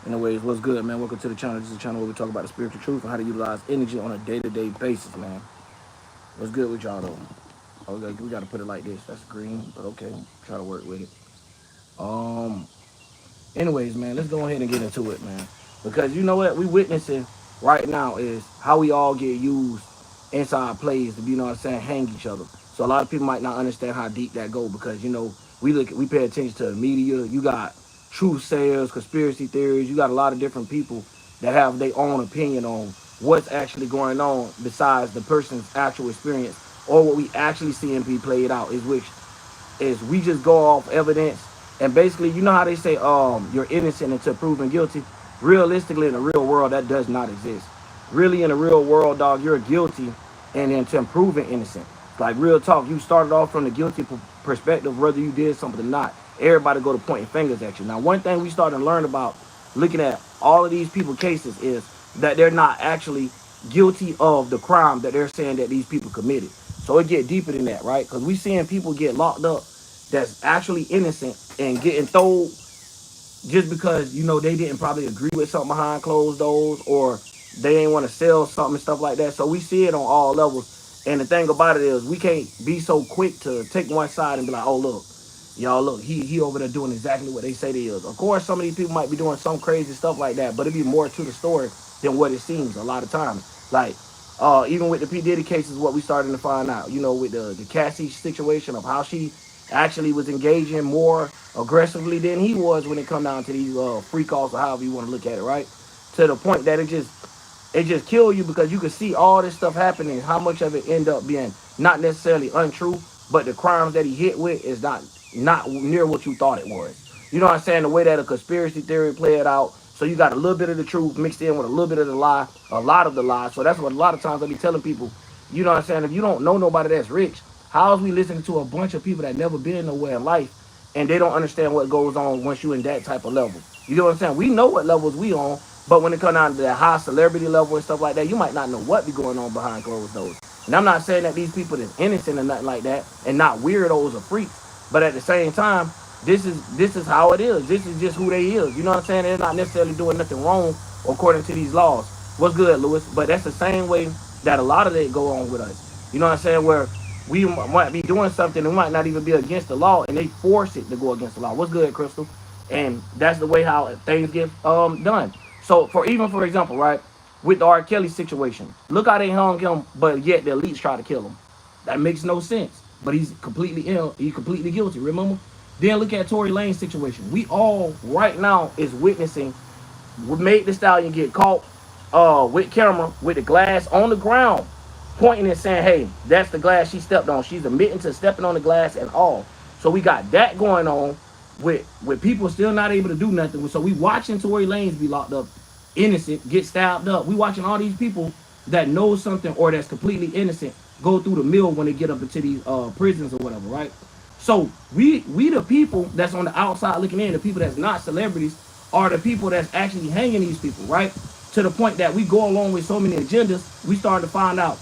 Anyways, what's good, man? Welcome to the channel. This is a channel where we talk about the spiritual truth and how to utilize energy on a day-to-day basis, man. What's good with y'all, though? Okay, we got to put it like this. That's green, but okay. Try to work with it. Um, Anyways, man, let's go ahead and get into it, man. Because you know what we witnessing right now is how we all get used inside plays to, you know what I'm saying, hang each other. So a lot of people might not understand how deep that go because, you know, we pay attention to the media. You got truth sayers, conspiracy theories. You got a lot of different people that have their own opinion on what's actually going on besides the person's actual experience or what we actually see and be played out is which is we just go off evidence and basically, you know how they say you're innocent until proven guilty. Realistically, in the real world, that does not exist. Really, in the real world, dog, you're guilty and until proven innocent. Like real talk, you started off from the guilty perspective, whether you did something or not. Everybody go to pointing fingers at you. Now, one thing we started to learn about looking at all of these people cases is that they're not actually guilty of the crime that they're saying that these people committed. So it get deeper than that, right? Because we seeing people get locked up that's actually innocent and getting thrown just because you know they didn't probably agree with something behind closed doors or they ain't want to sell something and stuff like that. So we see it on all levels. And the thing about it is we can't be so quick to take one side and be like, oh look, y'all look, he over there doing exactly what they say they is. Of course, some of these people might be doing some crazy stuff like that, but it'd be more to the story than what it seems a lot of times. Like even with the P Diddy cases, what we starting to find out, you know, with the Cassie situation of how she actually was engaging more aggressively than he was when it come down to these free calls or however you want to look at it, right? To the point that it just kill you because you can see all this stuff happening. How much of it end up being not necessarily untrue, but the crimes that he hit with is not near what you thought it was. You know what I'm saying? The way that a conspiracy theory played out. So you got a little bit of the truth mixed in with a little bit of the lie, a lot of the lie. So that's what a lot of times I be telling people. You know what I'm saying? If you don't know nobody that's rich, how is we listening to a bunch of people that never been nowhere in life and they don't understand what goes on once you in that type of level? You know what I'm saying? We know what levels we on, but when it comes down to that high celebrity level and stuff like that, you might not know what be going on behind closed doors. And I'm not saying that these people is innocent or nothing like that and not weirdos or freaks, but at the same time, this is how it is. This is just who they is. You know what I'm saying? They're not necessarily doing nothing wrong according to these laws. What's good, Lewis? But that's the same way that a lot of it go on with us. You know what I'm saying? Where we might be doing something that might not even be against the law, and they force it to go against the law. What's good, Crystal? And that's the way how things get done. So for example, right, with the R. Kelly situation, look how they hung him, but yet the elites try to kill him. That makes no sense. But he's completely ill. He's completely guilty. Remember? Then look at Tory Lane's situation. We all right now is witnessing. We made the stallion get caught with camera with the glass on the ground, pointing and saying, "Hey, that's the glass she stepped on." She's admitting to stepping on the glass and all. So we got that going on with people still not able to do nothing. So we watching Tory Lanez be locked up, innocent, get stabbed up. We watching all these people that know something or that's completely innocent go through the mill when they get up into these prisons or whatever, right? So we the people that's on the outside looking in, the people that's not celebrities, are the people that's actually hanging these people, right? To the point that we go along with so many agendas, we started to find out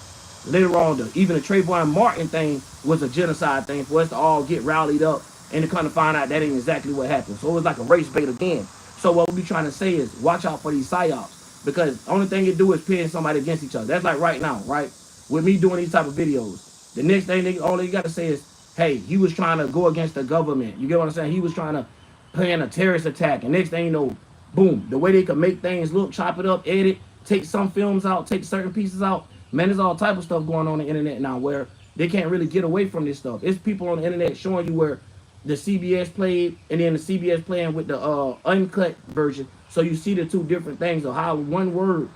later on even the Trayvon Martin thing was a genocide thing for us to all get rallied up and to kind of find out that ain't exactly what happened. So it was like a race bait again. So what we be trying to say is watch out for these psyops because the only thing you do is pin somebody against each other. That's like right now, right? With me doing these type of videos, the next thing all you got to say is, hey, he was trying to go against the government. You get what I'm saying? He was trying to plan a terrorist attack. And next thing you know, boom, the way they could make things look, chop it up, edit, take some films out, take certain pieces out. Man, there's all type of stuff going on the internet now where they can't really get away from this stuff. It's people on the internet showing you where the CBS played and then the CBS playing with the uncut version. So you see the two different things of how one word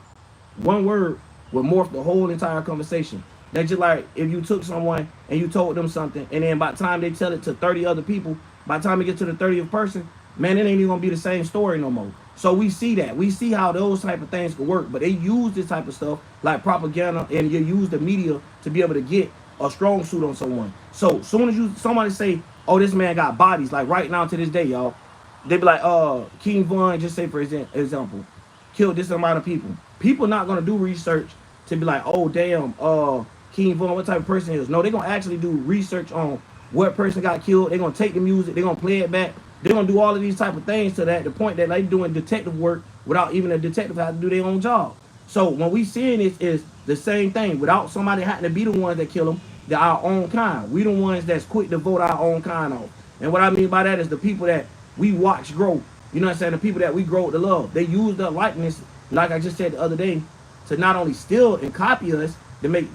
will morph the whole entire conversation. That's just like if you took someone and you told them something, and then by the time they tell it to 30 other people, by the time it gets to the 30th person, man, it ain't even gonna be the same story no more. So we see that. We see how those type of things can work, but they use this type of stuff like propaganda, and you use the media to be able to get a strong suit on someone. So soon as somebody say, "Oh, this man got bodies," like right now to this day, y'all, they be like, King Von, just say for example, killed this amount of people. People not gonna do research to be like, "Oh, damn, King Von, what type of person he is." No, they're gonna actually do research on what person got killed. They're gonna take the music, they're gonna play it back, they're gonna do all of these type of things to that the point that they doing detective work without even a detective having to do their own job. So when we seeing this is the same thing. Without somebody having to be the ones that kill them, they're our own kind. We the ones that's quick to vote our own kind off. And what I mean by that is the people that we watch grow. You know what I'm saying? The people that we grow to love. They use their likeness, like I just said the other day, to not only steal and copy us, to make,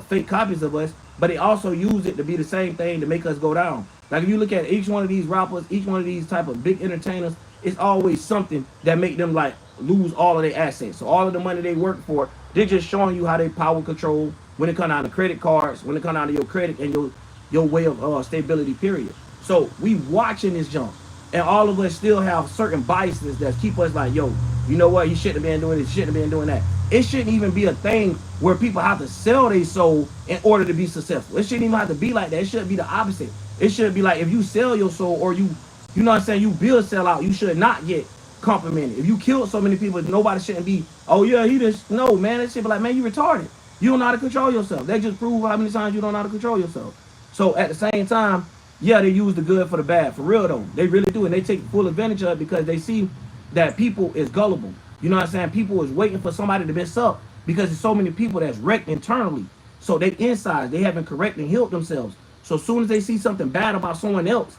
fake copies of us, but they also use it to be the same thing to make us go down. Like if you look at each one of these rappers, each one of these type of big entertainers, it's always something that make them like lose all of their assets. So all of the money they work for, they're just showing you how they power control when it comes down to credit cards, when it comes down to your credit and your way of stability, period. So we watching this jump. And all of us still have certain biases that keep us like, yo, you know what? You shouldn't have been doing this, you shouldn't have been doing that. It shouldn't even be a thing where people have to sell their soul in order to be successful. It shouldn't even have to be like that. It should be the opposite. It should be like if you sell your soul or you know what I'm saying, you build sell out, you should not get complimented. If you killed so many people, nobody shouldn't be, oh yeah, he just, no, man, that shit be like, man, you retarded. You don't know how to control yourself. They just prove how many times you don't know how to control yourself. So at the same time, yeah, they use the good for the bad. For real though, they really do, and they take full advantage of it because they see that people is gullible. You know what I'm saying? People is waiting for somebody to mess up because there's so many people that's wrecked internally. So they inside, they haven't corrected and healed themselves. So as soon as they see something bad about someone else,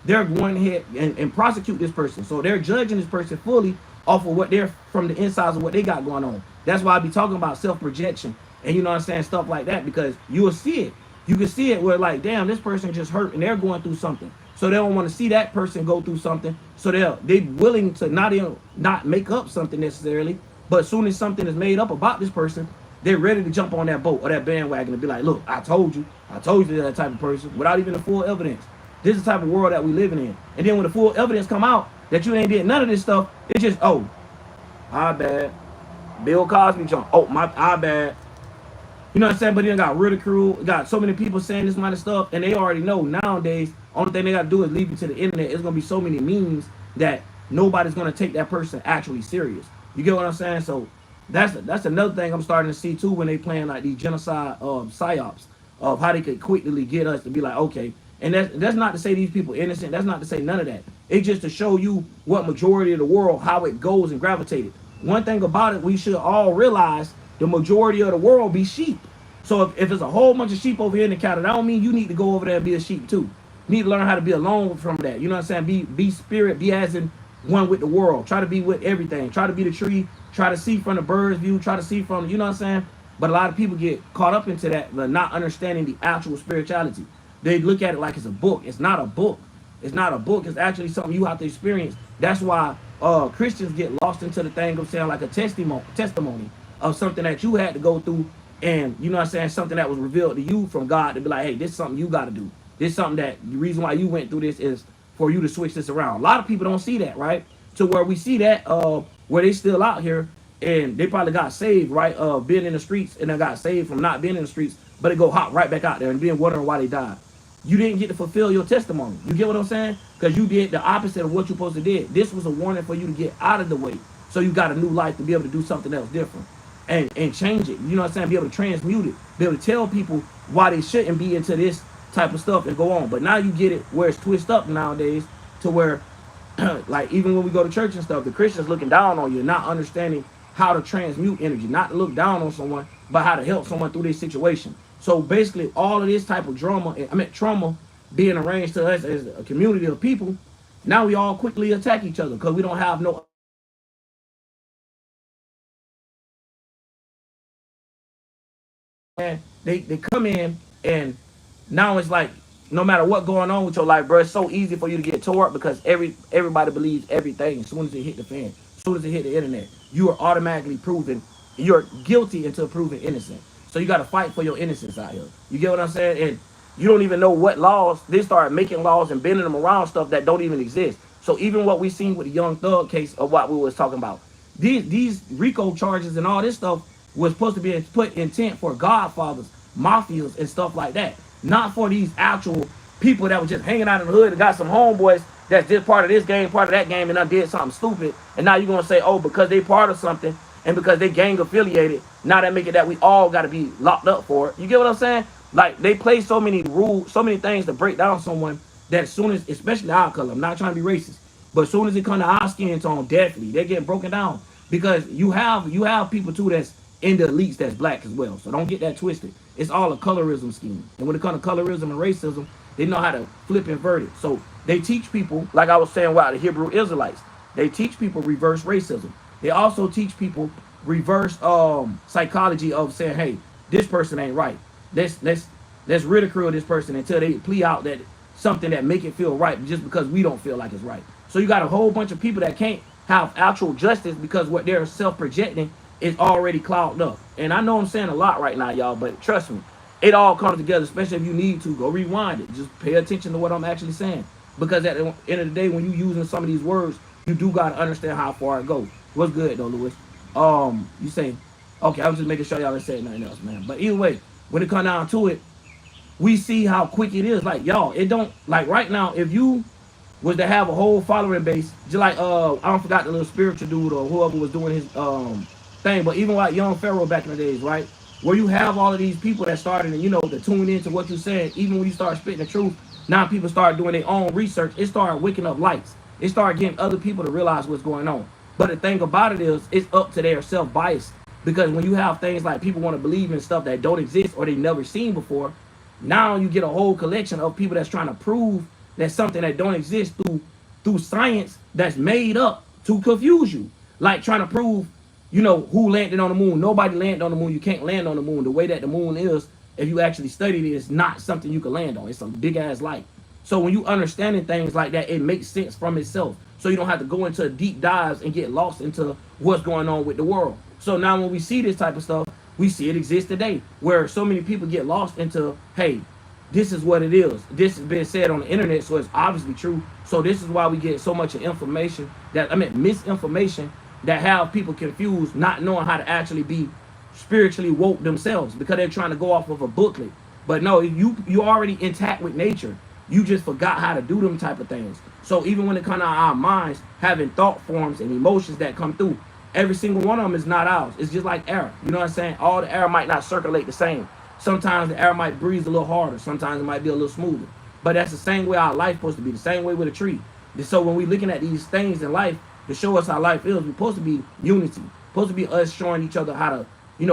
they're going ahead and prosecute this person. So they're judging this person fully off of what they're from the insides of what they got going on. That's why I be talking about self-projection and you know what I'm saying, stuff like that, because you will see it. You can see it where like, damn, this person just hurt and they're going through something. So they don't want to see that person go through something. So they're willing to not make up something necessarily, but as soon as something is made up about this person, they're ready to jump on that boat or that bandwagon and be like, look, I told you they're that type of person without even the full evidence. This is the type of world that we living in. And then when the full evidence come out that you ain't did none of this stuff, it's just, oh, I bad. Bill Cosby jump. Oh, I bad. You know what I'm saying? But then got ridiculed, got so many people saying this kind of stuff, and they already know nowadays, only thing they got to do is leave it to the internet. It's going to be so many memes that nobody's going to take that person actually serious. You get what I'm saying? So that's another thing I'm starting to see too when they playing like these genocide psyops of how they could quickly get us to be like, okay. And that's not to say these people innocent. That's not to say none of that. It's just to show you what majority of the world, how it goes and gravitated. One thing about it, we should all realize the majority of the world be sheep. So if it's a whole bunch of sheep over here in the cattle, that don't mean you need to go over there and be a sheep too. You need to learn how to be alone from that. You know what I'm saying? Be spirit, be as in one with the world. Try to be with everything. Try to be the tree. Try to see from the bird's view. Try to see from, you know what I'm saying? But a lot of people get caught up into that, but not understanding the actual spirituality. They look at it like it's a book. It's not a book. It's not a book. It's actually something you have to experience. That's why Christians get lost into the thing of saying like a testimony of something that you had to go through, and you know what I'm saying, something that was revealed to you from God to be like, hey, this is something you got to do. This is something that the reason why you went through this is for you to switch this around. A lot of people don't see that, right? To where we see that where they still out here and they probably got saved, right? Being in the streets, and they got saved from not being in the streets, but they go hop right back out there and being wondering why they died. You didn't get to fulfill your testimony. You get what I'm saying? Because you did the opposite of what you're supposed to did. This was a warning for you to get out of the way. So you got a new life to be able to do something else different. And change it. You know what I'm saying? Be able to transmute it. Be able to tell people why they shouldn't be into this type of stuff and go on. But now you get it where it's twisted up nowadays to where, like, even when we go to church and stuff, the Christians looking down on you, not understanding how to transmute energy, not to look down on someone, but how to help someone through this situation. So basically, all of this type of trauma being arranged to us as a community of people, now we all quickly attack each other because we don't have no. And they come in, and now it's like no matter what going on with your life, bro, it's so easy for you to get tore up because everybody believes everything. As soon as it hit the fan, as soon as it hit the internet, you are automatically proven you're guilty until proven innocent. So you got to fight for your innocence out here. You get what I'm saying? And you don't even know what laws. They start making laws and bending them around stuff that don't even exist. So even what we seen with the Young Thug case of what we was talking about, these RICO charges and all this stuff was supposed to be put intent for godfathers, mafias, and stuff like that. Not for these actual people that were just hanging out in the hood and got some homeboys that's just part of this game, part of that game, and I did something stupid. And now you're going to say, oh, because they part of something and because they gang affiliated, now that make it that we all got to be locked up for it. You get what I'm saying? Like, they play so many rules, so many things to break down someone that as soon as, especially our color, I'm not trying to be racist, But as soon as it comes to our skin tone, definitely they're getting broken down because you have people too that's in the elites that's black as well. So don't get that twisted. It's all a colorism scheme. And when it comes to colorism and racism, they know how to flip and invert it. So they teach people, like I was saying, wow, the Hebrew Israelites, they teach people reverse racism. They also teach people reverse psychology of saying, hey, this person ain't right. Let's ridicule this person until they plea out that something that make it feel right just because we don't feel like it's right. So you got a whole bunch of people that can't have actual justice because what they're self-projecting is already clouded up. And I know I'm saying a lot right now, y'all, but trust me, it all comes together, especially if you need to. Go rewind it. Just pay attention to what I'm actually saying. Because at the end of the day, when you using some of these words, you do got to understand how far it goes. What's good, though, Lewis? You say, okay, I was just making sure y'all didn't say nothing else, man. But either way, when it comes down to it, we see how quick it is. Like, y'all, it don't, like right now, if you was to have a whole following base, just like, I don't forgot the little spiritual dude or whoever was doing his thing, but even like Young Pharaoh back in the days, right? Where you have all of these people that started and, to tune into what you're saying, even when you start spitting the truth, now people start doing their own research. It started waking up lights. It started getting other people to realize what's going on. But the thing about it is, it's up to their self-bias. Because when you have things like people want to believe in stuff that don't exist or they never seen before, now you get a whole collection of people that's trying to prove that something that don't exist through science that's made up to confuse you. Like trying to prove, who landed on the moon. Nobody landed on the moon. You can't land on the moon. The way that the moon is, if you actually studied it, is not something you can land on. It's a big ass light. So when you understanding things like that, it makes sense from itself. So you don't have to go into deep dives and get lost into what's going on with the world. So now when we see this type of stuff, we see it exist today, where so many people get lost into, hey, this is what it is. This has been said on the internet, so it's obviously true. So this is why we get so much information misinformation that have people confused, not knowing how to actually be spiritually woke themselves because they're trying to go off of a booklet. But no, you already intact with nature. You just forgot how to do them type of things. So even when it comes to our minds, having thought forms and emotions that come through, every single one of them is not ours. It's just like air. You know what I'm saying? All the air might not circulate the same. Sometimes the air might breathe a little harder. Sometimes it might be a little smoother. But that's the same way our life supposed to be. The same way with a tree. So when we're looking at these things in life to show us how life is, we're supposed to be unity. Supposed to be us showing each other how to,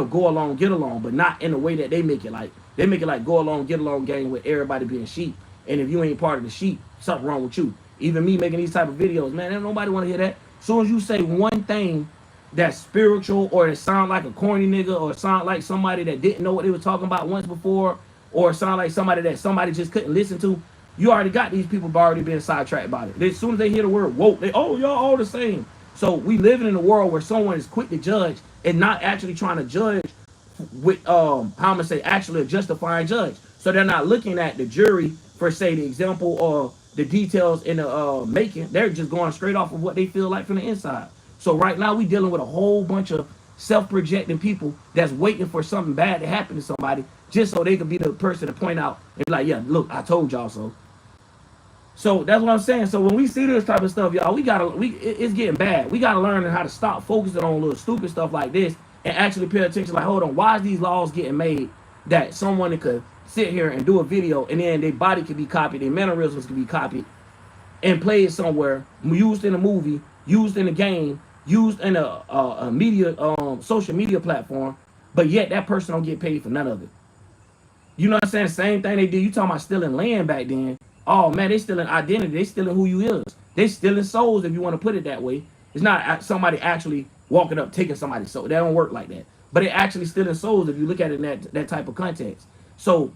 go along, get along, but not in the way that they make it like. They make it like go along, get along gang with everybody being sheep. And if you ain't part of the sheep, something wrong with you. Even me making these type of videos, man, ain't nobody want to hear that. As soon as you say one thing that's spiritual or it sound like a corny nigga or sound like somebody that didn't know what they were talking about once before or sound like somebody that somebody just couldn't listen to, you already got these people already being sidetracked by it. As soon as they hear the word woke, y'all all the same. So we living in a world where someone is quick to judge and not actually trying to judge with how I'm gonna say actually a justifying judge. So they're not looking at the jury for say the example or the details in the making. They're just going straight off of what they feel like from the inside. So right now we dealing with a whole bunch of self-projecting people that's waiting for something bad to happen to somebody just so they could be the person to point out and be like, yeah, look, I told y'all so. So that's what I'm saying. So when we see this type of stuff, y'all, it's getting bad. We gotta learn how to stop focusing on little stupid stuff like this and actually pay attention. Like, hold on, why is these laws getting made that someone could sit here and do a video and then their body could be copied, their mannerisms could be copied and played somewhere, used in a movie, used in a game, used in a media, social media platform, but yet that person don't get paid for none of it. You know what I'm saying? Same thing they did. You talking about stealing land back then. Oh man, they stealing identity. They stealing who you is. They stealing souls, if you want to put it that way. It's not somebody actually walking up taking somebody's soul. That don't work like that. But it actually stealing souls if you look at it in that type of context. So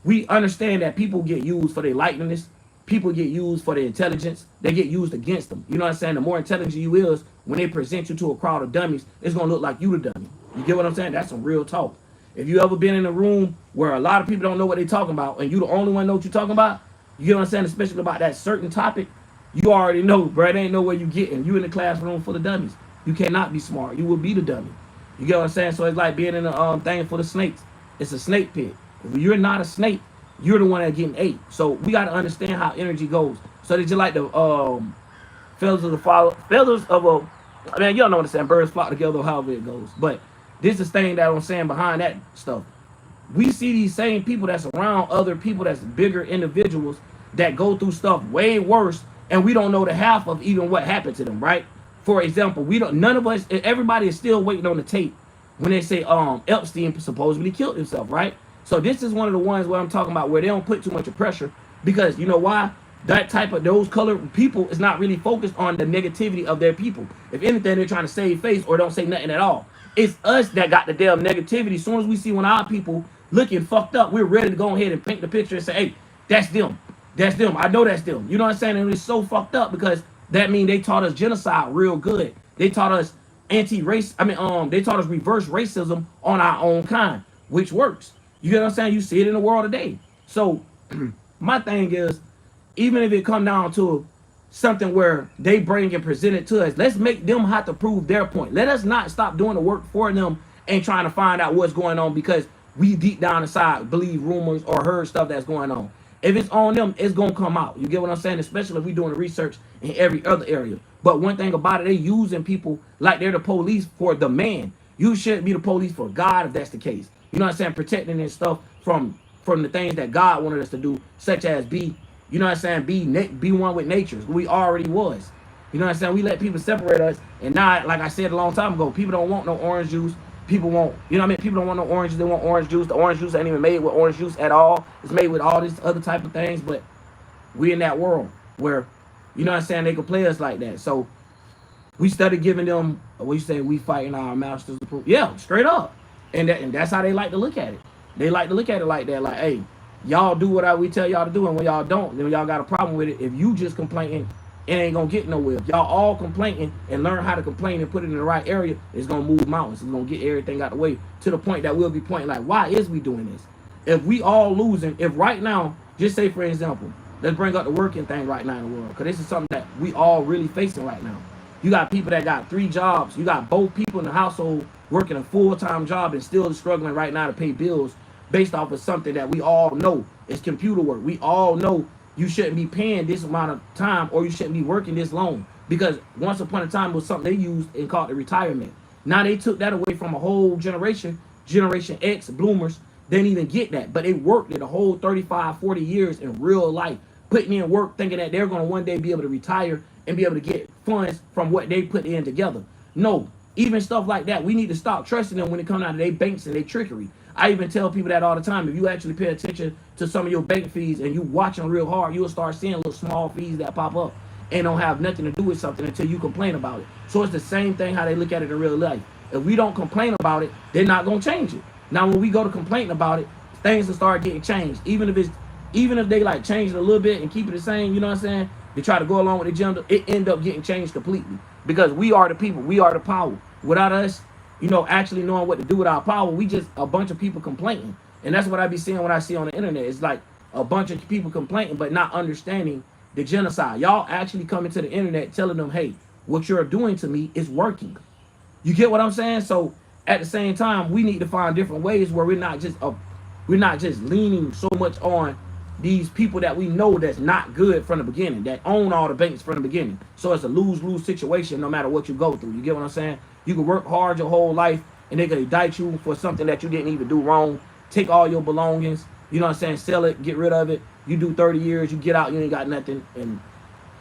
we understand that people get used for their likeness. People get used for their intelligence. They get used against them. You know what I'm saying? The more intelligent you is, when they present you to a crowd of dummies, it's going to look like you the dummy. You get what I'm saying? That's some real talk. If you ever been in a room where a lot of people don't know what they're talking about and you the only one know what you're talking about, you get what I'm saying? Especially about that certain topic, you already know, bro. It ain't know where you getting. You in the classroom full of dummies. You cannot be smart. You will be the dummy. You get what I'm saying? So it's like being in a thing full of snakes. It's a snake pit. If you're not a snake, you're the one that's getting ate. So we got to understand how energy goes. So they just like the feathers of a, I mean, you don't know what I'm saying. Birds flock together, however it goes. But this is the thing that I'm saying behind that stuff. We see these same people that's around other people that's bigger individuals that go through stuff way worse and we don't know the half of even what happened to them, right? For example, we don't. None of us. Everybody is still waiting on the tape when they say Epstein supposedly killed himself, right? So this is one of the ones where I'm talking about where they don't put too much of pressure, because you know why? That type of those colored people is not really focused on the negativity of their people. If anything, they're trying to save face or don't say nothing at all. It's us that got the damn negativity. As soon as we see when our people looking fucked up, we're ready to go ahead and paint the picture and say, hey, that's them. That's them. I know that's them. You know what I'm saying? And it's so fucked up because that means they taught us genocide real good. They taught us anti-race. They taught us reverse racism on our own kind, which works. You get what I'm saying? You see it in the world today. So my thing is, even if it come down to something where they bring and present it to us, let's make them have to prove their point. Let us not stop doing the work for them and trying to find out what's going on because we deep down inside believe rumors or heard stuff that's going on. If it's on them, it's going to come out. You get what I'm saying? Especially if we're doing the research in every other area. But one thing about it, they using people like they're the police for the man. You shouldn't be the police for God if that's the case. You know what I'm saying? Protecting and stuff from the things that God wanted us to do, such as be, you know what I'm saying, be one with nature, who we already was. You know what I'm saying? We let people separate us, and now, like I said a long time ago, people don't want no orange juice. People want, you know what I mean? People don't want no oranges. They want orange juice. The orange juice ain't even made with orange juice at all. It's made with all these other type of things, but we in that world where, you know what I'm saying, they can play us like that. So we started giving them, what you say, we fighting our masters to prove. Yeah, straight up. And that's how they like to look at it. They like to look at it like that, like, hey, y'all do what we tell y'all to do, and when y'all don't, then y'all got a problem with it. If you just complaining, it ain't gonna get nowhere. If y'all all complaining and learn how to complain and put it in the right area, it's gonna move mountains. It's gonna get everything out the way to the point that we'll be pointing like, why is we doing this? If we all losing, if right now, just say for example, let's bring up the working thing right now in the world, because this is something that we all really facing right now. You got people that got 3 jobs. You got both people in the household working a full-time job and still struggling right now to pay bills based off of something that we all know is computer work. We all know you shouldn't be paying this amount of time, or you shouldn't be working this long, because once upon a time it was something they used and called the retirement. Now they took that away from a whole generation. Generation X, bloomers, didn't even get that, but they worked it a whole 35, 40 years in real life, putting in work, thinking that they're going to one day be able to retire and be able to get funds from what they put in together. No, even stuff like that, we need to stop trusting them when it comes out of their banks and their trickery. I even tell people that all the time. If you actually pay attention to some of your bank fees and you watch them real hard, you'll start seeing little small fees that pop up and don't have nothing to do with something until you complain about it. So it's the same thing how they look at it in real life. If we don't complain about it, they're not going to change it. Now, when we go to complain about it, things will start getting changed. Even if they like change it a little bit and keep it the same, you know what I'm saying? They try to go along with the agenda, it end up getting changed completely. Because we are the people, we are the power. Without us, you know, actually knowing what to do with our power, we just a bunch of people complaining. And that's what I be seeing when I see on the internet. It's like a bunch of people complaining but not understanding the genocide. Y'all actually coming to the internet telling them, hey, what you're doing to me is working. You get what I'm saying? So at the same time, we need to find different ways where we're not just leaning so much on these people that we know that's not good from the beginning, that own all the banks from the beginning. So it's a lose-lose situation no matter what you go through. You get what I'm saying? You can work hard your whole life and they can indict you for something that you didn't even do wrong. Take all your belongings, you know what I'm saying, sell it, get rid of it. You do 30 years, you get out, you ain't got nothing, and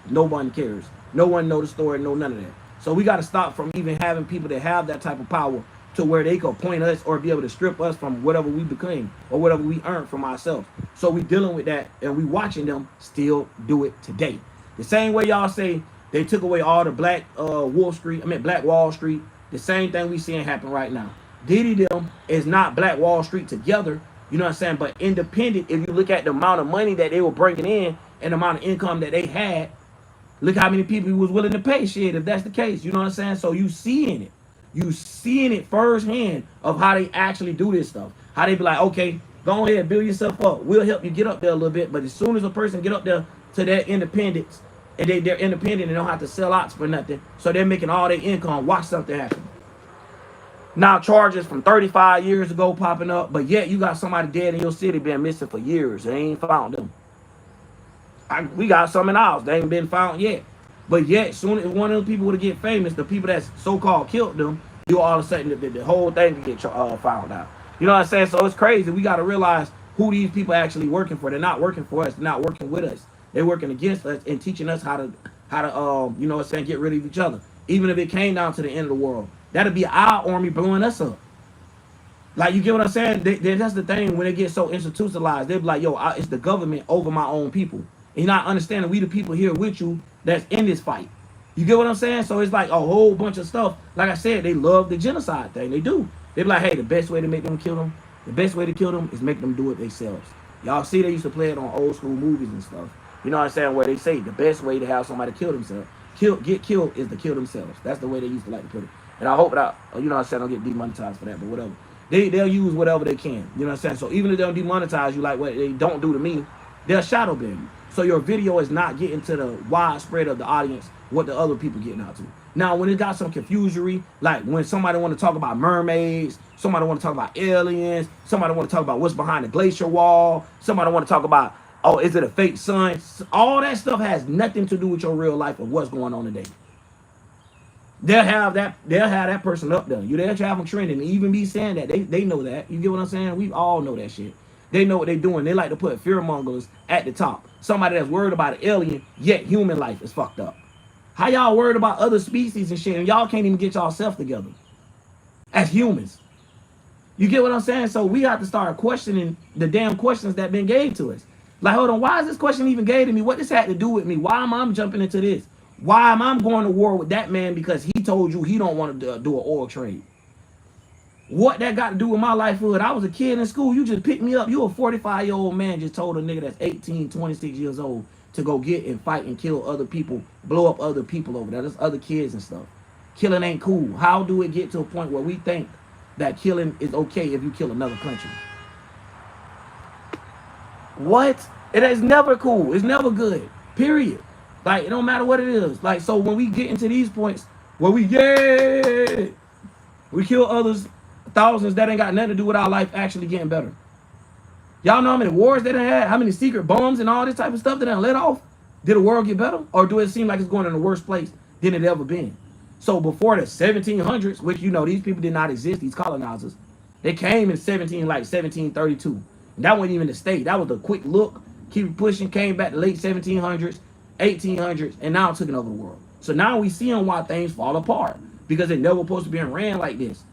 no one cares. No one know the story, no none of that. So we got to stop from even having people that have that type of power to where they can point us or be able to strip us from whatever we became or whatever we earned from ourselves. So we dealing with that, and we watching them still do it today. The same way y'all say they took away all the Black Wall Street. The same thing we seeing happen right now. Diddy them is not Black Wall Street together, you know what I'm saying, but independent. If you look at the amount of money that they were bringing in and the amount of income that they had, look how many people he was willing to pay. Shit, if that's the case, you know what I'm saying? So you seeing it. You seeing it firsthand of how they actually do this stuff. How they be like, okay, go ahead, build yourself up. We'll help you get up there a little bit. But as soon as a person get up there to their independence, and they're independent and don't have to sell out for nothing, so they're making all their income, watch something happen. Now charges from 35 years ago popping up, but yet you got somebody dead in your city been missing for years. They ain't found them. We got some in ours. They ain't been found yet. But yet, soon as one of the people would get famous, the people that's so-called killed them, you all of a sudden the whole thing can get found out. You know what I'm saying? So it's crazy. We got to realize who these people actually working for. They're not working for us. They're not working with us. They working against us and teaching us how to you know what I'm saying, get rid of each other. Even if it came down to the end of the world, that'd be our army blowing us up. Like, you get what I'm saying? That's the thing. When they get so institutionalized, they be like, yo, it's the government over my own people. And you're not understanding we the people here with you that's in this fight. You get what I'm saying? So it's like a whole bunch of stuff. Like I said, they love the genocide thing. They do. They be like, hey, the best way to make them kill them, the best way to kill them is make them do it themselves. Y'all see they used to play it on old school movies and stuff. You know what I'm saying? Where they say the best way to have somebody kill themselves, get killed, is to kill themselves. That's the way they used to like to put it. And I hope that, you know what I'm saying, I don't get demonetized for that, but whatever. They'll use whatever they can. You know what I'm saying? So even if they don't demonetize you like what they don't do to me, they'll shadow ban you. So your video is not getting to the widespread of the audience what the other people getting out to. Now, when it got some confusory, like when somebody want to talk about mermaids, somebody want to talk about aliens, somebody want to talk about what's behind the glacier wall, somebody want to talk about, oh, is it a fake sun? All that stuff has nothing to do with your real life of what's going on today. They'll have that person up there. They'll have them trending and even be saying that. They know that. You get what I'm saying? We all know that shit. They know what they're doing. They like to put fear mongers at the top. Somebody that's worried about an alien, yet human life is fucked up. How y'all worried about other species and shit, and y'all can't even get y'allself together as humans? You get what I'm saying? So we have to start questioning the damn questions that been gave to us. Like, hold on, why is this question even gave to me? What this had to do with me? Why am I jumping into this? Why am I going to war with that man because he told you he don't want to do an oil trade? What that got to do with my livelihood? I was a kid in school. You just picked me up. You a 45-year-old man just told a nigga that's 18, 26 years old to go get and fight and kill other people, blow up other people over there. There's other kids and stuff. Killing ain't cool. How do it get to a point where we think that killing is okay if you kill another country? What? It is never cool. It's never good. Period. Like, it don't matter what it is. Like, so when we get into these points where we kill others, thousands, that ain't got nothing to do with our life actually getting better. Y'all know how many wars they done had? How many secret bombs and all this type of stuff that done let off? Did the world get better? Or do it seem like it's going in the worst place than it ever been? So before the 1700s, which, you know, these people did not exist, these colonizers, they came in 1732. And that wasn't even the state. That was a quick look, keep pushing, came back to late 1700s, 1800s, and now taking over the world. So now we seeing why things fall apart, because it never supposed to be ran like this.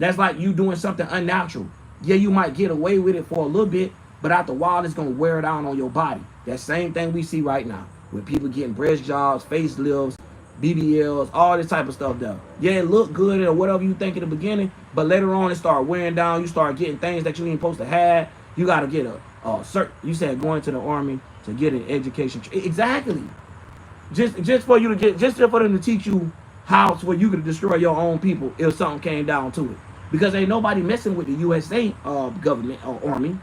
That's like you doing something unnatural. Yeah, you might get away with it for a little bit, but after a while, it's going to wear down on your body. That same thing we see right now with people getting breast jobs, facelifts, BBLs, all this type of stuff done. Yeah, it look good or whatever you think in the beginning, but later on, it start wearing down. You start getting things that you ain't supposed to have. You got to get a cert. You said going to the army to get an education. Exactly. Just for you to get, just for them to teach you how for you could destroy your own people if something came down to it. Because ain't nobody messing with the USA government or army.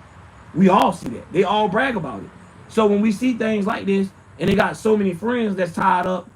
We all see that. They all brag about it. So when we see things like this, and they got so many friends that's tied up,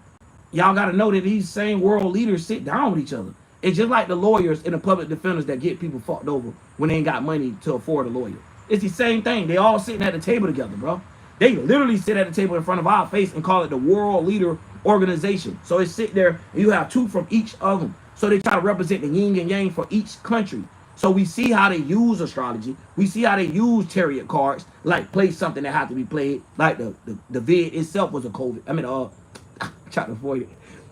y'all got to know that these same world leaders sit down with each other. It's just like the lawyers and the public defenders that get people fucked over when they ain't got money to afford a lawyer. It's the same thing. They all sitting at the table together, bro. They literally sit at the table in front of our face and call it the World Leader Organization. So they sit there and you have two from each of them. So they try to represent the yin and yang for each country. So we see how they use astrology. We see how they use tarot cards, like play something that had to be played. Like the vid itself was a COVID. I mean, try to avoid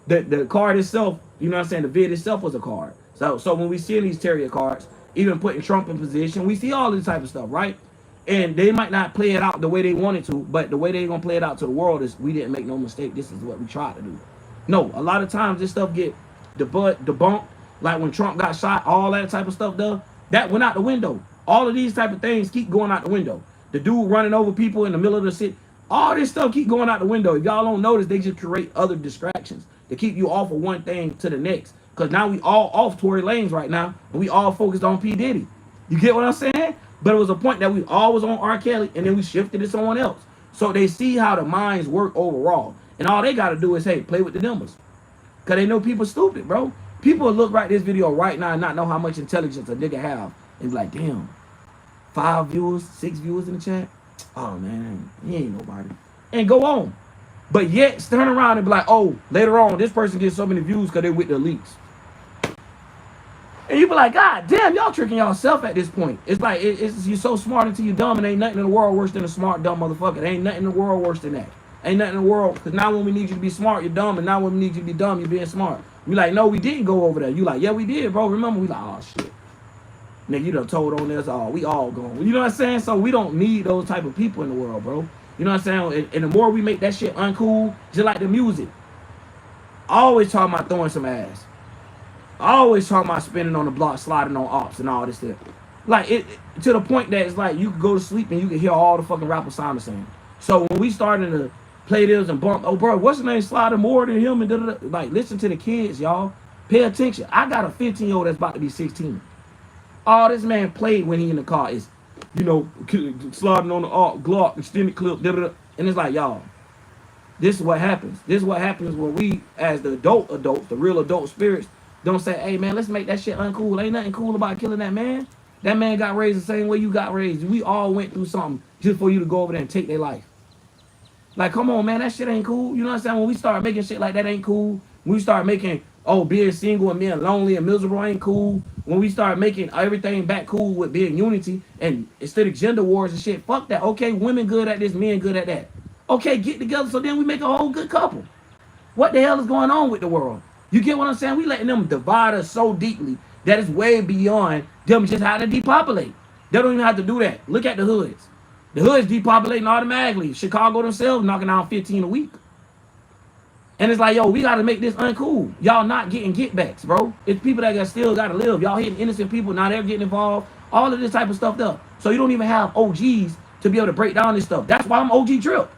it. The card itself, you know what I'm saying? The vid itself was a card. So when we see these tarot cards, even putting Trump in position, we see all this type of stuff, right? And they might not play it out the way they wanted to, but the way they're going to play it out to the world is we didn't make no mistake. This is what we tried to do. No, a lot of times this stuff get debunked. Like when Trump got shot, all that type of stuff does. That went out the window. All of these type of things keep going out the window. The dude running over people in the middle of the city. All this stuff keep going out the window. If y'all don't notice, they just create other distractions to keep you off of one thing to the next. Because now we all off Tory lanes right now, and we all focused on P. Diddy. You get what I'm saying? But it was a point that we all was on R. Kelly, and then we shifted to someone else. So they see how the minds work overall. And all they got to do is, hey, play with the numbers. Because they know people stupid, bro. People will look right this video right now and not know how much intelligence a nigga have. And be like, damn, 5 viewers, 6 viewers in the chat? Oh, man, he ain't nobody. And go on. But yet, turn around and be like, oh, later on, this person gets so many views because they with the elites. And you be like, God damn, y'all tricking y'allself at this point. It's like, you're so smart until you're dumb, and ain't nothing in the world worse than a smart, dumb motherfucker. There ain't nothing in the world worse than that. Ain't nothing in the world. Because now when we need you to be smart, you're dumb. And now when we need you to be dumb, you're being smart. We like, no, we didn't go over there. You like, yeah, we did, bro. Remember? We like, oh, shit. Nigga, you done told on this all. We all gone. You know what I'm saying? So we don't need those type of people in the world, bro. You know what I'm saying? And the more we make that shit uncool, just like the music. I always talking about throwing some ass. I always talking about spinning on the block, sliding on ops and all this stuff. Like, it to the point that it's like you could go to sleep and you can hear all the fucking rappers sound the same. So when we started to play this and bump, oh, bro, what's the name? Sliding more than him and da-da-da. Like, listen to the kids, y'all. Pay attention. I got a 15-year-old that's about to be 16. All this man played when he in the car is, you know, sliding on the Glock, extended clip, da-da-da. And it's like, y'all, this is what happens. This is what happens when we, as the adults, the real adult spirits, don't say, hey, man, let's make that shit uncool. Ain't nothing cool about killing that man. That man got raised the same way you got raised. We all went through something just for you to go over there and take their life. Like, come on, man, that shit ain't cool. You know what I'm saying? When we start making shit like that ain't cool. When we start making, oh, being single and being lonely and miserable ain't cool. When we start making everything back cool with being unity and instead of gender wars and shit, fuck that. Okay, women good at this, men good at that. Okay, get together so then we make a whole good couple. What the hell is going on with the world? You get what I'm saying? We letting them divide us so deeply that it's way beyond them just how to depopulate. They don't even have to do that. Look at the hoods. The hood's depopulating automatically. Chicago themselves knocking out 15 a week. And it's like, yo, we got to make this uncool. Y'all not getting get backs, bro. It's people that still got to live. Y'all hitting innocent people. Now they're getting involved. All of this type of stuff there. So you don't even have OGs to be able to break down this stuff. That's why I'm OG Drip.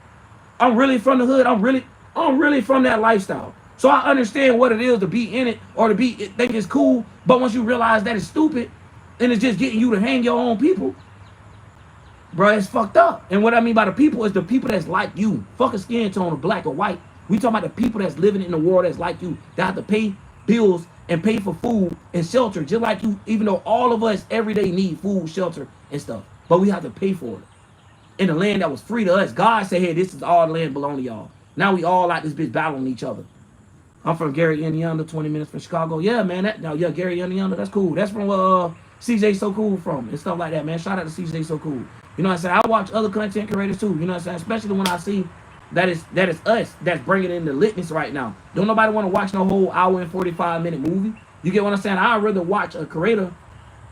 I'm really from the hood. I'm really from that lifestyle. So I understand what it is to be in it or to think it's cool. But once you realize that it's stupid and it's just getting you to hang your own people, bro, it's fucked up. And what I mean by the people is the people that's like you. Fuck a skin tone of black or white. We talking about the people that's living in the world that's like you. That have to pay bills and pay for food and shelter just like you. Even though all of us every day need food, shelter, and stuff. But we have to pay for it. In the land that was free to us. God said, hey, this is all the land belong to y'all. Now we all like this bitch battling each other. I'm from Gary, Indiana, 20 minutes from Chicago. Yeah, man. Gary, Indiana, that's cool. That's from CJ So Cool from and stuff like that, man. Shout out to CJ So Cool. You know what I'm saying? I watch other content creators too. You know what I'm saying? Especially when I see that is us that's bringing in the litness right now. Don't nobody want to watch no whole hour and 45-minute movie. You get what I'm saying? I'd rather watch a creator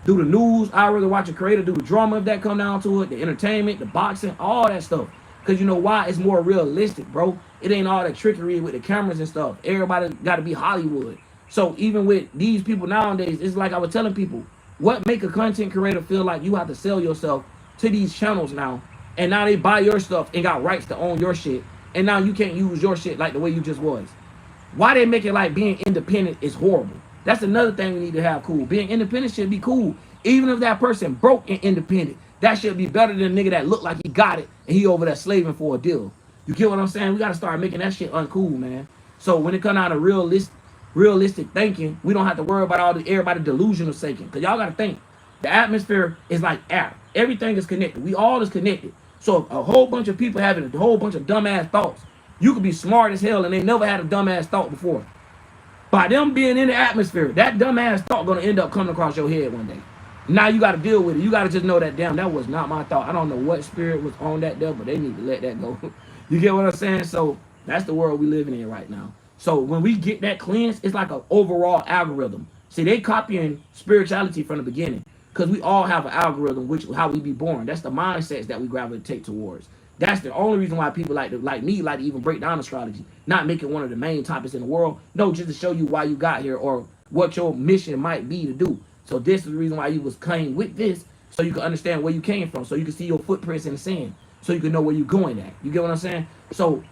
do the news. I'd rather watch a creator do the drama if that come down to it, the entertainment, the boxing, all that stuff. Because you know why? It's more realistic, bro. It ain't all that trickery with the cameras and stuff. Everybody got to be Hollywood. So even with these people nowadays, it's like I was telling people, what make a content creator feel like you have to sell yourself to these channels now, and now they buy your stuff and got rights to own your shit, and now you can't use your shit like the way you just was. Why they make it like being independent is horrible? That's another thing we need to have cool. Being independent should be cool. Even if that person broke and independent, that should be better than a nigga that look like he got it and he over there slaving for a deal. You get what I'm saying? We got to start making that shit uncool, man. So when it come out of realistic thinking, we don't have to worry about everybody delusional thinking. Because y'all got to think, the atmosphere is like air. Everything is connected. We all is connected. So a whole bunch of people having a whole bunch of dumbass thoughts, you could be smart as hell and they never had a dumbass thought before. By them being in the atmosphere, that dumbass thought gonna end up coming across your head one day. Now you gotta deal with it. You gotta just know that, damn, that was not my thought. I don't know what spirit was on that devil, but they need to let that go. You get what I'm saying? So that's the world we living in right now. So when we get that cleansed, it's like an overall algorithm. See, they copying spirituality from the beginning because we all have an algorithm, which is how we be born. That's the mindsets that we gravitate towards. That's the only reason why people like me like to even break down astrology. Not make it one of the main topics in the world. No, just to show you why you got here or what your mission might be to do. So this is the reason why you was came with this, so you can understand where you came from, so you can see your footprints in the sand, so you can know where you're going at. You get what I'm saying? So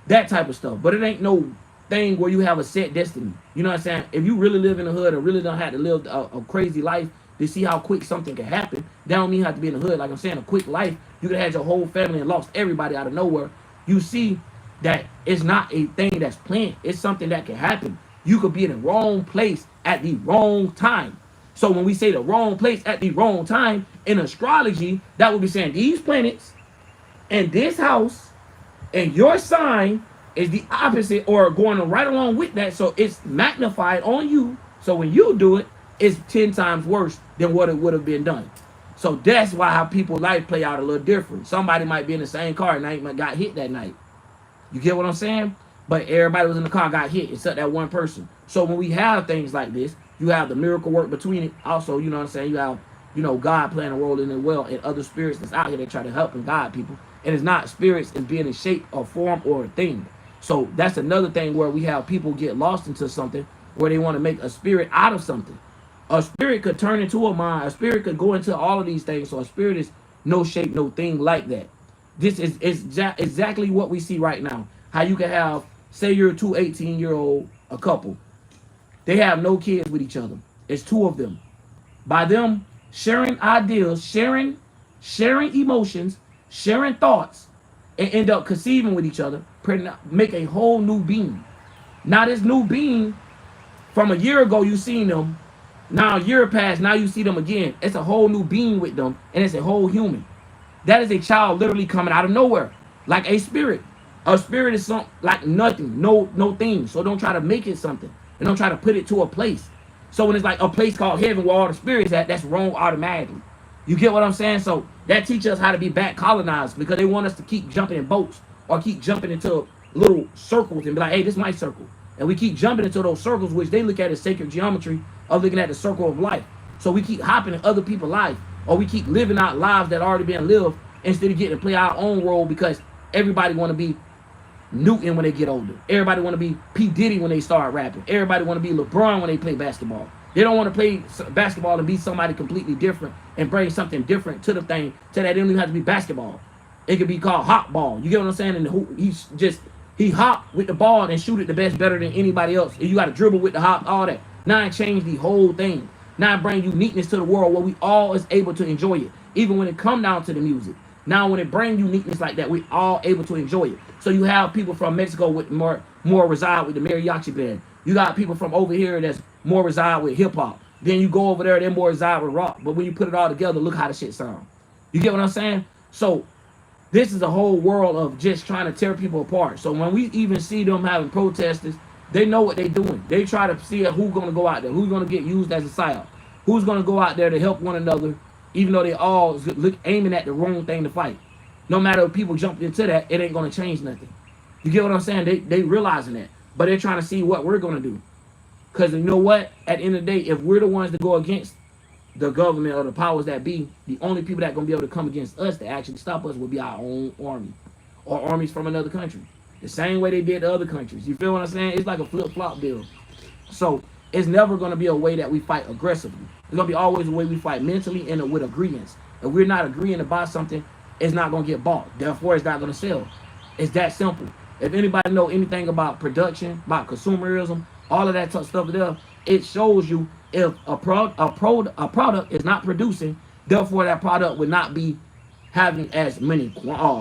that type of stuff. But it ain't no thing where you have a set destiny. You know what I'm saying? If you really live in the hood or really don't have to live a crazy life to see how quick something can happen, that don't mean you have to be in the hood. Like I'm saying, a quick life, you could have had your whole family and lost everybody out of nowhere. You see that it's not a thing that's planned. It's something that can happen. You could be in the wrong place at the wrong time. So when we say the wrong place at the wrong time, in astrology, that would be saying these planets and this house and your sign is the opposite or going right along with that. So it's magnified on you. So when you do it, it's 10 times worse than what it would have been done. So that's why how people's life play out a little different. Somebody might be in the same car and they got hit that night. You get what I'm saying? But everybody was in the car got hit except that one person. So when we have things like this, you have the miracle work between it. Also, you know what I'm saying? You have, you know, God playing a role in it well, and other spirits that's out here that try to help and guide people. And it's not spirits as being in shape or form or a thing. So that's another thing where we have people get lost into something where they want to make a spirit out of something. A spirit could turn into a mind. A spirit could go into all of these things. So a spirit is no shape, no thing like that. This is exactly what we see right now. How you can have, say you're two 18-year-old, a couple. They have no kids with each other. It's two of them. By them sharing ideas, sharing emotions, sharing thoughts, and end up conceiving with each other, make a whole new being. Now this new being, from a year ago you seen them, now a year passed, now you see them again. It's a whole new being with them, and it's a whole human. That is a child literally coming out of nowhere, like a spirit. A spirit is something like nothing, no thing. So don't try to make it something, and don't try to put it to a place. So when it's like a place called heaven where all the spirits at, that's wrong automatically. You get what I'm saying? So that teaches us how to be back colonized, because they want us to keep jumping in boats or keep jumping into little circles and be like, hey, this is my circle. And we keep jumping into those circles, which they look at as sacred geometry of looking at the circle of life. So we keep hopping in other people's life, or we keep living out lives that already been lived instead of getting to play our own role, because everybody want to be Newton when they get older. Everybody want to be P. Diddy when they start rapping. Everybody want to be LeBron when they play basketball. They don't want to play basketball and be somebody completely different and bring something different to the thing, so that it don't even have to be basketball. It could be called hop ball. You get what I'm saying? And he hop with the ball and shoot it the best, better than anybody else. And you got to dribble with the hop, all that. Now it changed the whole thing. Now it bring uniqueness to the world where we all is able to enjoy it, even when it come down to the music. Now when it bring uniqueness like that, we all able to enjoy it. So you have people from Mexico with more reside with the mariachi band. You got people from over here that's more reside with hip hop. Then you go over there, they're more reside with rock. But when you put it all together, look how the shit sound. You get what I'm saying? So this is a whole world of just trying to tear people apart. So when we even see them having protesters, they know what they're doing. They try to see who's going to go out there, who's going to get used as a psyop, who's going to go out there to help one another, even though they all look aiming at the wrong thing to fight. No matter if people jump into that, it ain't going to change nothing. You get what I'm saying? They realizing that. But they're trying to see what we're going to do. Because you know what? At the end of the day, if we're the ones that go against the government or the powers that be, the only people that are going to be able to come against us to actually stop us will be our own army. Or armies from another country. The same way they did to other countries. You feel what I'm saying? It's like a flip-flop deal. So it's never going to be a way that we fight aggressively. It's going to be always a way we fight mentally and with agreements. If we're not agreeing to buy something, it's not going to get bought. Therefore, it's not going to sell. It's that simple. If anybody know anything about production, about consumerism, all of that stuff there, it shows you if a product is not producing, therefore that product would not be having as many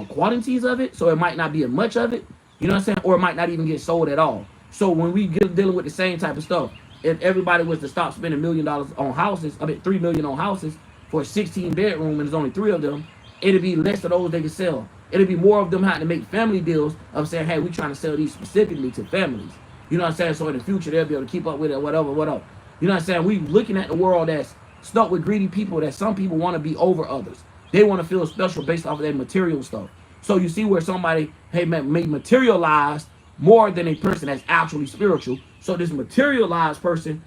quantities of it, so it might not be as much of it, you know what I'm saying, or it might not even get sold at all. So when we get dealing with the same type of stuff, if everybody was to stop spending $1 million on houses, $3 million on houses for a 16 bedroom and there's only 3 of them, it'd be less of those they can sell. It'd be more of them having to make family deals of saying, hey, we're trying to sell these specifically to families. You know what I'm saying? So in the future, they'll be able to keep up with it, whatever. You know what I'm saying? We looking at the world that's stuck with greedy people, that some people want to be over others. They want to feel special based off of their material stuff. So you see where somebody may materialize more than a person that's actually spiritual. So this materialized person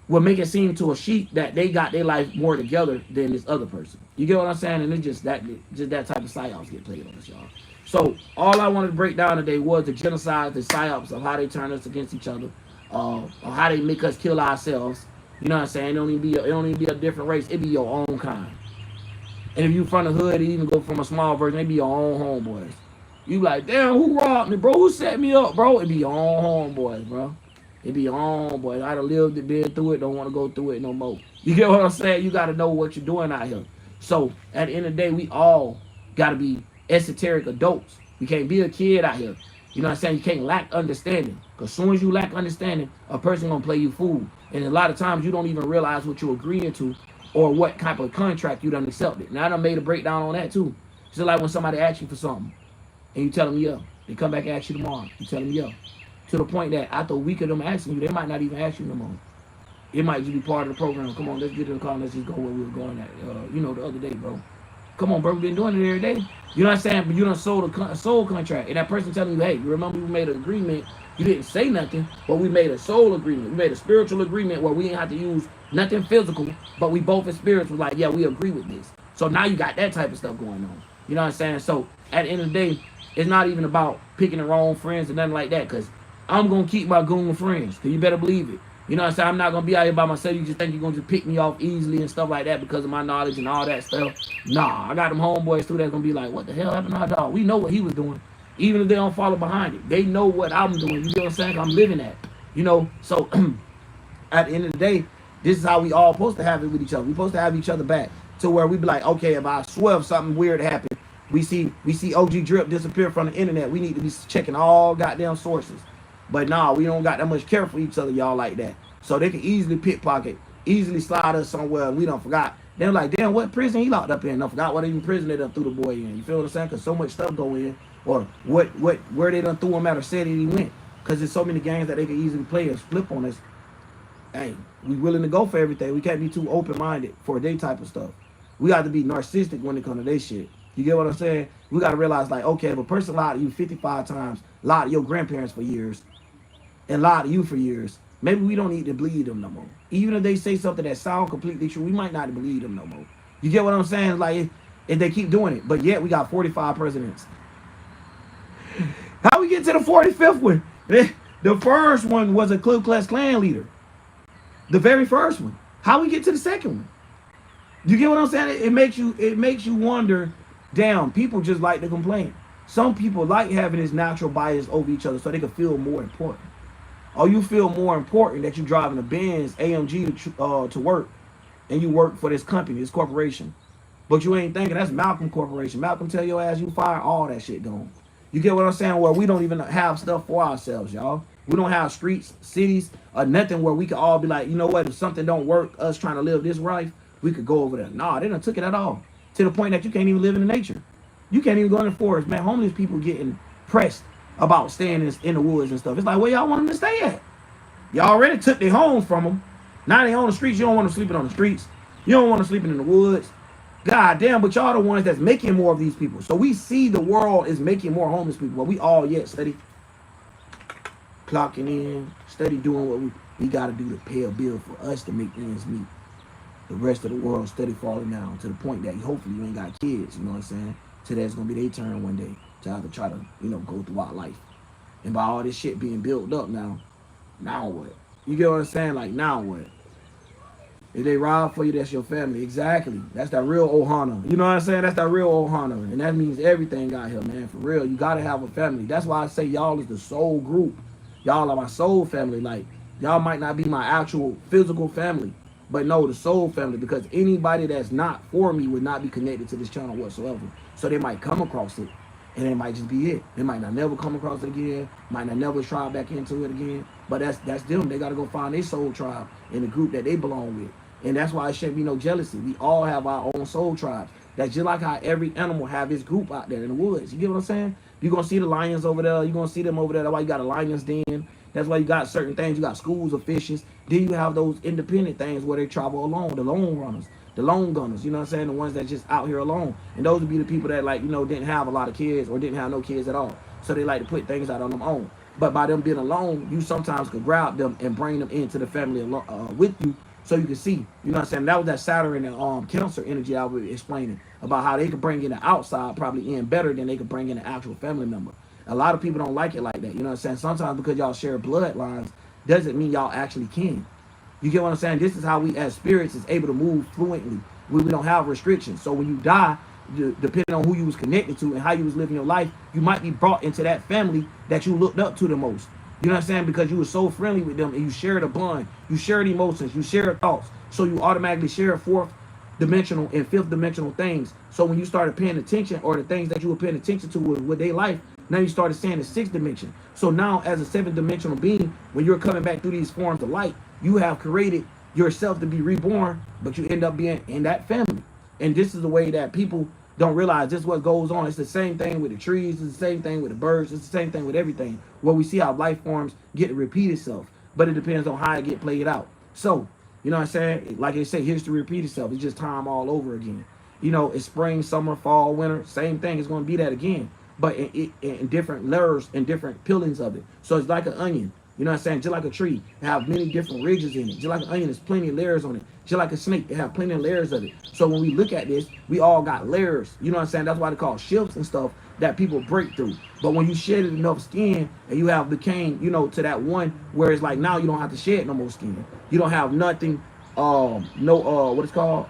will make it seem to a sheep that they got their life more together than this other person. You get what I'm saying? And it's just that type of psyops get played on us, y'all. So all I wanted to break down today was the genocide, the psyops of how they turn us against each other, or how they make us kill ourselves. You know what I'm saying? It don't even be a different race. It be your own kind. And if you from the hood, it even go from a small version, they be your own homeboys. You like, damn, who robbed me, bro? Who set me up, bro? It be your own homeboys, bro. It be your own homeboys. I done lived it, been through it, don't want to go through it no more. You get what I'm saying? You got to know what you're doing out here. So at the end of the day, we all got to be esoteric adults. You can't be a kid out here. You know what I'm saying? You can't lack understanding. Because as soon as you lack understanding, a person going to play you fool. And a lot of times you don't even realize what you're agreeing to or what type of contract you done accepted. Now I done made a breakdown on that too. It's just like when somebody asks you for something and you tell them yeah. They come back and ask you tomorrow. You tell them yeah. To the point that after a week of them asking you, they might not even ask you no more. It might just be part of the program. Come on, let's get in the car and let's just go where we were going at, the other day, bro. Come on, bro, we've been doing it every day. You know what I'm saying? But you done sold a soul contract. And that person telling you, hey, you remember we made an agreement. You didn't say nothing, but we made a soul agreement. We made a spiritual agreement where we didn't have to use nothing physical, but we both in spirits was like, yeah, we agree with this. So now you got that type of stuff going on. You know what I'm saying? So at the end of the day, it's not even about picking the wrong friends or nothing like that, because I'm going to keep my goon friends, because you better believe it. You know what I'm saying? I'm not going to be out here by myself. You just think you're going to just pick me off easily and stuff like that because of my knowledge and all that stuff. Nah, I got them homeboys too that's going to be like, what the hell happened to our dog? We know what he was doing. Even if they don't follow behind it. They know what I'm doing. You know what I'm saying? I'm living that. You know? So, at the end of the day, this is how we all supposed to have it with each other. We're supposed to have each other back to where we be like, okay, if I swear something weird happened, we see OG Drip disappear from the internet. We need to be checking all goddamn sources. But nah, we don't got that much care for each other, y'all, like that. So they can easily pickpocket, easily slide us somewhere, and we don't forgot. They're like, damn, what prison he locked up in? I forgot what even prison they done threw the boy in. You feel what I'm saying? Because so much stuff go in, or where they done threw him at or said he went. Because there's so many games that they can easily play and flip on us. Hey, we willing to go for everything. We can't be too open-minded for their type of stuff. We got to be narcissistic when it comes to their shit. You get what I'm saying? We got to realize, like, okay, if a person lied to you 55 times, lied to your grandparents for years, and lied to you for years, maybe we don't need to believe them no more. Even if they say something that sounds completely true, we might not believe them no more. You get what I'm saying? Like, if they keep doing it. But yet, we got 45 presidents. How we get to the 45th one? The first one was a Ku Klux Klan leader. The very first one. How we get to the second one? You get what I'm saying? It makes you wonder, damn, people just like to complain. Some people like having this natural bias over each other so they can feel more important. Or you feel more important that you driving a Benz AMG to work, and you work for this company, this corporation. But you ain't thinking that's Malcolm Corporation. Malcolm tell your ass you fire, all that shit gone. You get what I'm saying? Where we don't even have stuff for ourselves, y'all. We don't have streets, cities, or nothing where we can all be like, you know what, if something don't work, us trying to live this life, we could go over there. Nah, they done took it at all. To the point that you can't even live in the nature. You can't even go in the forest, man. Homeless people getting pressed about staying in the woods and stuff. It's like, where y'all want them to stay at? Y'all already took their homes from them. Now they on the streets. You don't want them sleeping on the streets. You don't want them sleeping in the woods. God damn, but y'all the ones that's making more of these people. So we see the world is making more homeless people, but we all yet steady clocking in, steady doing what we got to do to pay a bill for us to make ends meet. The rest of the world steady falling down to the point that hopefully you ain't got kids, you know what I'm saying? So that's going to be their turn one day to have to try to, go throughout life. And by all this shit being built up now what? You get what I'm saying? Like, now what? If they rob for you, that's your family. Exactly. That's that real Ohana. You know what I'm saying? That's that real Ohana. And that means everything out here, man. For real. You got to have a family. That's why I say y'all is the soul group. Y'all are my soul family. Like, y'all might not be my actual physical family, but no, the soul family. Because anybody that's not for me would not be connected to this channel whatsoever. So they might come across it, and it might just be it. They might not never come across it again. Might not never try back into it again. But that's them. They got to go find their soul tribe in the group that they belong with. And that's why it shouldn't be no jealousy. We all have our own soul tribes. That's just like how every animal have its group out there in the woods. You get what I'm saying? You're going to see the lions over there. You're going to see them over there. That's why you got a lion's den. That's why you got certain things. You got schools of fishes. Then you have those independent things where they travel alone. The lone runners. The lone gunners. You know what I'm saying? The ones that just out here alone. And those would be the people that, like, didn't have a lot of kids or didn't have no kids at all. So they like to put things out on their own. But by them being alone, you sometimes could grab them and bring them into the family with you. So you can see, you know what I'm saying? That was that Saturn and Cancer energy I was explaining about how they could bring in the outside probably in better than they could bring in an actual family member. A lot of people don't like it like that. You know what I'm saying? Sometimes because y'all share bloodlines doesn't mean y'all actually can. You get what I'm saying? This is how we as spirits is able to move fluently. We don't have restrictions. So when you die, depending on who you was connected to and how you was living your life, you might be brought into that family that you looked up to the most. You know what I'm saying? Because you were so friendly with them and you shared a bond. You shared emotions. You shared thoughts. So you automatically share fourth dimensional and fifth dimensional things. So when you started paying attention, or the things that you were paying attention to with their life, now you started seeing the sixth dimension. So now as a seventh dimensional being, when you're coming back through these forms of light, you have created yourself to be reborn, but you end up being in that family. And this is the way that people don't realize this is what goes on. It's the same thing with the trees. It's the same thing with the birds. It's the same thing with everything. Where we see how life forms get to repeat itself. But it depends on how it get played out. So, you know what I'm saying? Like they say, history repeat itself. It's just time all over again. You know, it's spring, summer, fall, winter. Same thing. It's going to be that again, but in different layers and different peelings of it. So it's like an onion. You know what I'm saying? Just like a tree, it have many different ridges in it. Just like an onion, there's plenty of layers on it. Just like a snake, it have plenty of layers of it. So when we look at this, we all got layers. You know what I'm saying? That's why they call shifts and stuff that people break through. But when you shed enough skin and you have became, you know, to that one where it's like now you don't have to shed no more skin. You don't have nothing, what it's called?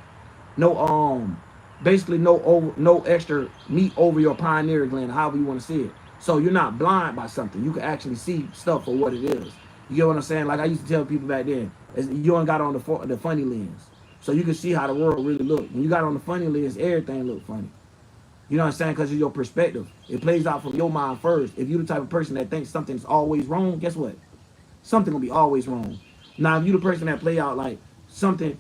No, basically no extra meat over your pineal gland, however you want to see it. So you're not blind by something. You can actually see stuff for what it is. You get what I'm saying? Like I used to tell people back then, you ain't got on the funny lens. So you can see how the world really look. When you got on the funny lens, everything look funny. You know what I'm saying? Because of your perspective. It plays out from your mind first. If you're the type of person that thinks something's always wrong, guess what? Something will be always wrong. Now, if you're the person that play out like something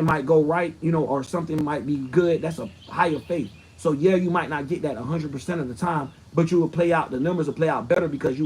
might go right, you know, or something might be good, that's a higher faith. So yeah, you might not get that 100% of the time, but you will play out. The numbers will play out better because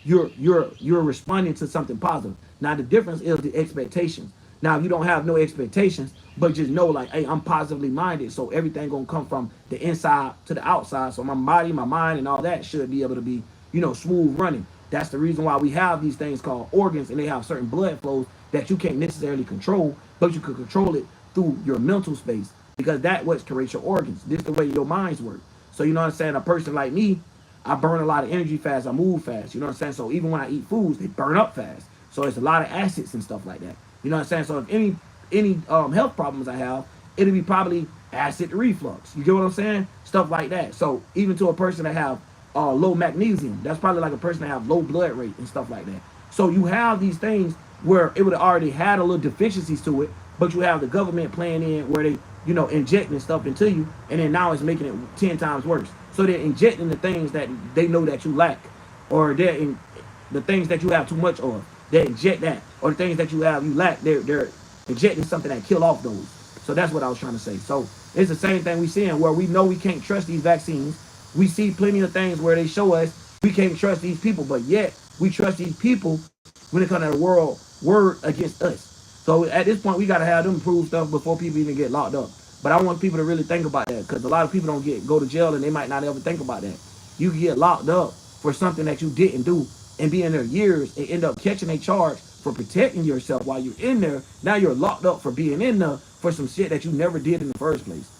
you're responding to something positive. Now the difference is the expectations. Now if you don't have no expectations, but just know like, hey, I'm positively minded, so everything gonna come from the inside to the outside. So my body, my mind, and all that should be able to be, you know, smooth running. That's the reason why we have these things called organs, and they have certain blood flows that you can't necessarily control, but you can control it through your mental space, because that what creates your organs. This is the way your minds work. So you know what I'm saying? A person like me, I burn a lot of energy fast. I move fast. You know what I'm saying? So even when I eat foods, they burn up fast. So it's a lot of acids and stuff like that. You know what I'm saying? So if any health problems I have, it'll be probably acid reflux. You get what I'm saying? Stuff like that. So even to a person that have low magnesium, that's probably like a person that have low blood rate and stuff like that. So you have these things where it would have already had a little deficiencies to it, but you have the government playing in where they, you know, injecting stuff into you, and then now it's making it 10 times worse. So they're injecting the things that they know that you lack, or they're in the things that you have too much of. They inject that, or the things that you lack. They're injecting something that kill off those. So that's what I was trying to say. So it's the same thing we seeing where we know we can't trust these vaccines. We see plenty of things where they show us we can't trust these people, but yet we trust these people when it comes to the world word against us. So at this point, we got to have them prove stuff before people even get locked up. But I want people to really think about that, because a lot of people don't go to jail and they might not ever think about that. You can get locked up for something that you didn't do and be in there years and end up catching a charge for protecting yourself while you're in there. Now you're locked up for being in there for some shit that you never did in the first place.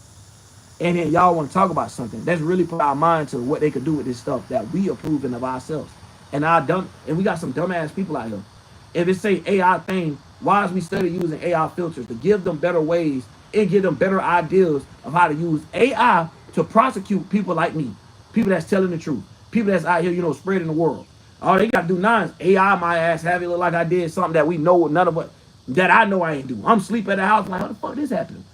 And then y'all want to talk about something that's really put our mind to what they could do with this stuff that we approving of ourselves. And we got some dumbass people out here. If it say AI thing, why is we study using AI filters to give them better ways and give them better ideas of how to use AI to prosecute people like me, people that's telling the truth, people that's out here, you know, spreading the world. All they got to do now is AI my ass, have it look like I did something that we know none of us, that I know I ain't do. I'm sleep at the house like, how the fuck this happened?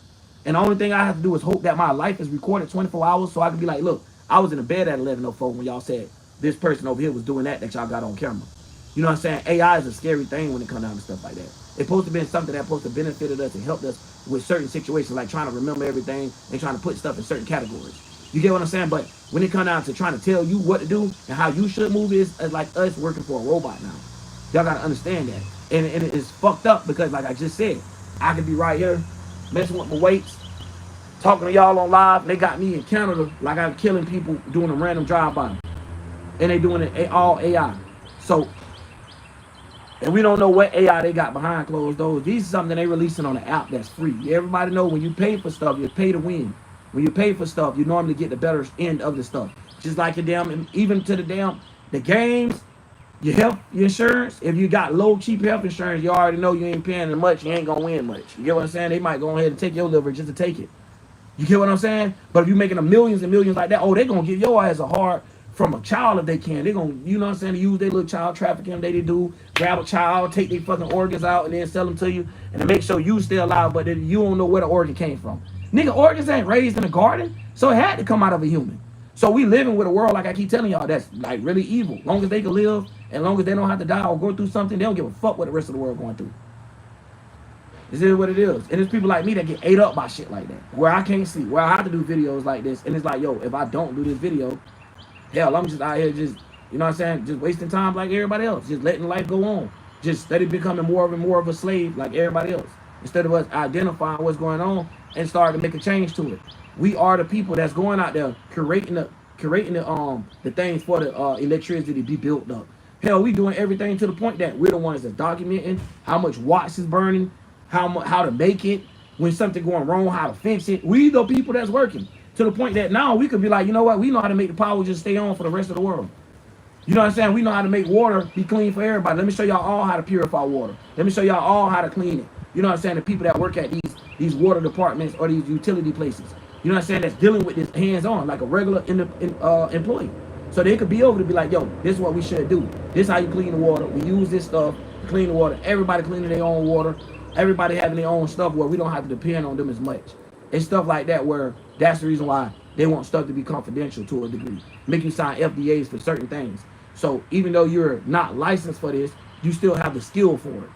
And the only thing I have to do is hope that my life is recorded 24 hours so I can be like, look, I was in the bed at 11:04 when y'all said this person over here was doing that y'all got on camera. You know what I'm saying? AI is a scary thing when it comes down to stuff like that. It's supposed to be something that's supposed to benefit us and help us with certain situations, like trying to remember everything and trying to put stuff in certain categories. You get what I'm saying? But when it comes down to trying to tell you what to do and how you should move, is like us working for a robot now. Y'all got to understand that. And it's fucked up because, like I just said, I could be right here messing with my weights, talking to y'all on live, and they got me in Canada like I'm killing people doing a random drive-by. And they doing it all AI. So, and we don't know what AI they got behind closed doors. These are something they releasing on the app that's free. Everybody know when you pay for stuff, you pay to win. When you pay for stuff, you normally get the better end of the stuff. Just like your damn, even to the games, your health, your insurance. If you got low, cheap health insurance, you already know you ain't paying much. You ain't gonna win much. You get what I'm saying? They might go ahead and take your liver just to take it. You get what I'm saying? But if you're making a millions and millions like that, oh, they're gonna give your ass a hard from a child if they can. They're gonna, you know what I'm saying, use their little child trafficking they do, grab a child, take their fucking organs out, and then sell them to you, and to make sure you stay alive, but then you don't know where the organ came from. Nigga, organs ain't raised in a garden, so it had to come out of a human. So we living with a world, like I keep telling y'all, that's like really evil. Long as they can live, and long as they don't have to die or go through something, they don't give a fuck what the rest of the world going through. This is what it is. And there's people like me that get ate up by shit like that, where I can't sleep, where I have to do videos like this, and it's like, yo, if I don't do this video, hell, I'm just out here just, you know what I'm saying, just wasting time like everybody else, just letting life go on, just steady becoming more and more of a slave like everybody else, instead of us identifying what's going on and starting to make a change to it. We are the people that's going out there curating the things for the electricity to be built up. Hell, we doing everything to the point that we're the ones that's documenting how much watts is burning, how to make it, when something going wrong, how to fix it. We the people that's working to the point that now we could be like, you know what, we know how to make the power just stay on for the rest of the world. You know what I'm saying? We know how to make water be clean for everybody. Let me show y'all all how to purify water. Let me show y'all all how to clean it. You know what I'm saying? The people that work at these water departments or these utility places. You know what I'm saying? That's dealing with this hands-on like a regular employee. So they could be over to be like, yo, this is what we should do. This is how you clean the water. We use this stuff to clean the water. Everybody cleaning their own water. Everybody having their own stuff where we don't have to depend on them as much. It's stuff like that where that's the reason why they want stuff to be confidential to a degree. Make you sign FDAs for certain things. So even though you're not licensed for this, you still have the skill for it.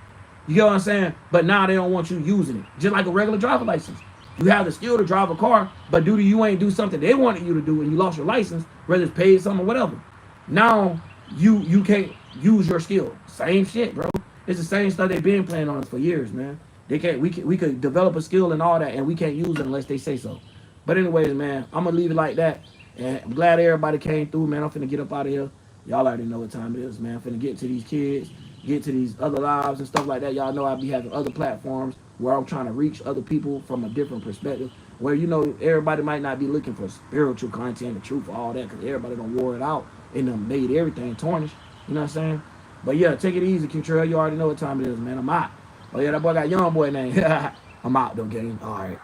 You get what I'm saying? But now they don't want you using it. Just like a regular driver license. You have the skill to drive a car, but due to you ain't do something they wanted you to do and you lost your license, whether it's paid something or whatever. Now you can't use your skill. Same shit, bro. It's the same stuff they've been playing on us for years, man. They can't. We could develop a skill and all that, and we can't use it unless they say so. But anyways, man, I'm gonna leave it like that. And I'm glad everybody came through, man. I'm finna get up out of here. Y'all already know what time it is, man. I'm finna get to these kids, get to these other lives and stuff like that. Y'all know I'll be having other platforms where I'm trying to reach other people from a different perspective. Where, you know, everybody might not be looking for spiritual content, the truth, all that, because everybody done wore it out and done made everything tarnished. You know what I'm saying? But yeah, take it easy, Contrell. You already know what time it is, man. I'm out. Oh yeah, that boy got young boy name. I'm out though, gang. All right.